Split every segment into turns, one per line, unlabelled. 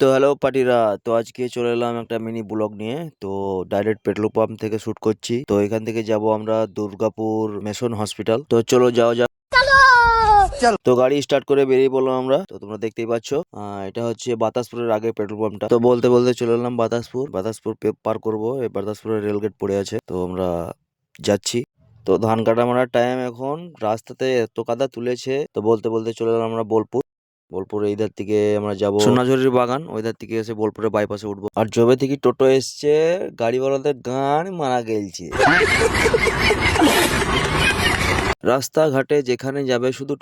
তো হ্যালো পার্টিরা, তো আজকে চলে এলাম একটা মিনি ব্লগ নিয়ে। তো ডাইরেক্ট পেট্রোল পাম্প থেকে শুট করছি। তো এখান থেকে যাব আমরা দুর্গাপুর মিশন হসপিটাল। তো চলো যাওয়া যাক। তো গাড়ি স্টার্ট করে বেরিয়ে পড়লাম আমরা। তো তোমরা দেখতেই পাচ্ছ এটা হচ্ছে বাতাসপুরের আগে পেট্রোল পাম্পটা। তো বলতে বলতে চলে এলাম বাতাসপুর পার করবো। এই বাতাসপুরের রেলগেট পড়ে আছে, তো আমরা যাচ্ছি। তো ধান কাটা মারার টাইম এখন, রাস্তাতে এত কাদা তুলেছে। তো বলতে বলতে চলে এলাম আমরা বোলপুর এইধার থেকে আমরা যাব সোনাঝুরির বাগান, ওইধার থেকে এসে বোলপুরের বাইপাসে উঠবো। আর যবে থেকে টোটো এসছে গাড়িওয়ালাদের গান মারা গেলছে। রাস্তাঘাটে যেখানে যাবে শুধু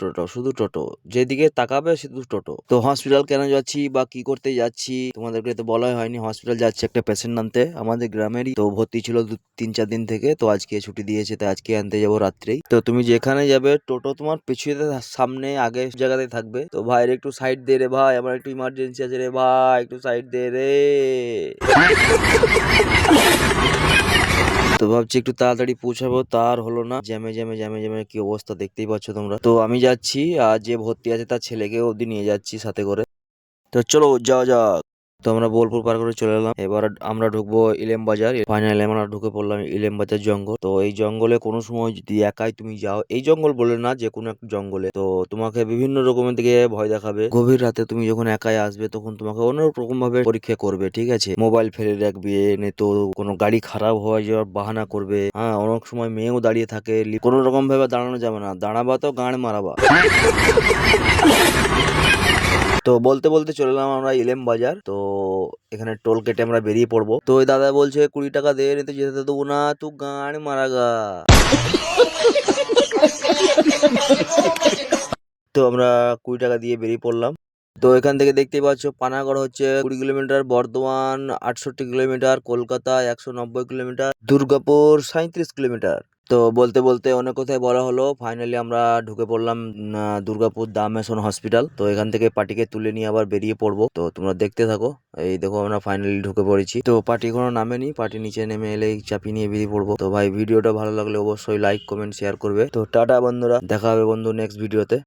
টোটো, যেদিকে তাকাবে শুধু টোটো। তো হসপিটাল কেন যাচ্ছি বা কি করতে যাচ্ছি তোমাদেরকে তো বলাই হয়নি। হসপিটাল যাচ্ছে একটা পেশেন্ট আনতে, আমাদের গ্রামেরই। তো ভর্তি ছিল 3-4 দিন থেকে, তো আজকে ছুটি দিয়েছে, তো আজকে আনতে যাবো রাত্রেই। তো তুমি যেখানে যাবে টোটো তোমার পিছনে সামনে আগে জায়গাতে থাকবে। তো ভাই একটু সাইড দে রে ভাই, আমার একটু ইমার্জেন্সি আছে রে ভাই, একটু সাইড দে রে। তো ভাবছি একটু তাড়াতাড়ি পৌঁছাবো, তার হলো না। জ্যামে জ্যামে জ্যামে জ্যামে কি অবস্থা দেখতেই পাচ্ছ তোমরা। তো আমি যাচ্ছি, আর যে ভর্তি আছে তার ছেলেকেও অবধি নিয়ে যাচ্ছি সাথে করে। তো চলো যাওয়া যাক। তো আমরা বোলপুর পার করে চলে এলাম। এবার আমরা ঢুকবো ইলেম বাজার। ফাইনালি আমরা ঢুকে পড়লাম ইলেম বাজার জঙ্গল। তো এই জঙ্গলে কোনো সময় যদি একাই তুমি যাও, এই জঙ্গল বলে না, যে কোনো একটা জঙ্গলে, তো তোমাকে বিভিন্ন রকমের দিকে ভয় দেখাবে। গভীর রাতে তুমি যখন একাই আসবে, তখন তোমাকে অনেক রকম ভাবে পরীক্ষা করবে, ঠিক আছে। মোবাইল ফেলে রাখবে, তো কোনো গাড়ি খারাপ হয়ে যাওয়ার বাহানা করবে। হ্যাঁ, অনেক সময় মেয়েও দাঁড়িয়ে থাকে। কোনো রকম ভাবে দাঁড়ানো যাবে না, দাঁড়াবা তো গাঁড় মারাবা। তো বলতে বলতে চলে এলাম আমরা ইলেম বাজার। তো এখানে টোল কেটে আমরা বেরিয়ে পড়বো। তো ওই দাদা বলছে 20 টাকা দে, নিতে যেতে দেবো না, তুই গান মারাগা। তো আমরা 20 টাকা দিয়ে বেরিয়ে পড়লাম। তো এখান থেকে দেখতেই পাচ্ছ পানাগড় হচ্ছে 20 kilometre, Bardhaman 68 kilometre, Kolkata 190 kilometre, Durgapur 37 kilometre. তো বলতে বলতে অনেক কথাই বলা হলো, ফাইনালি আমরা ঢুকে পড়লাম দুর্গাপুর দা মেশন হসপিটাল। তো এখান থেকে পার্টিকে তুলে নিয়ে আবার বেরিয়ে পড়বো। তো তোমরা দেখতে থাকো। এই দেখো আমরা ফাইনালি ঢুকে পড়েছি। তো পার্টি এখনো নামেনি, পার্টি নিচে নেমে এলেই চাপিয়ে নিয়ে বেরিয়ে পড়বো। তো ভাই ভিডিওটা ভালো লাগলে অবশ্যই লাইক কমেন্ট শেয়ার করবে। তো টাটা বন্ধুরা, দেখা হবে বন্ধু নেক্সট ভিডিওতে।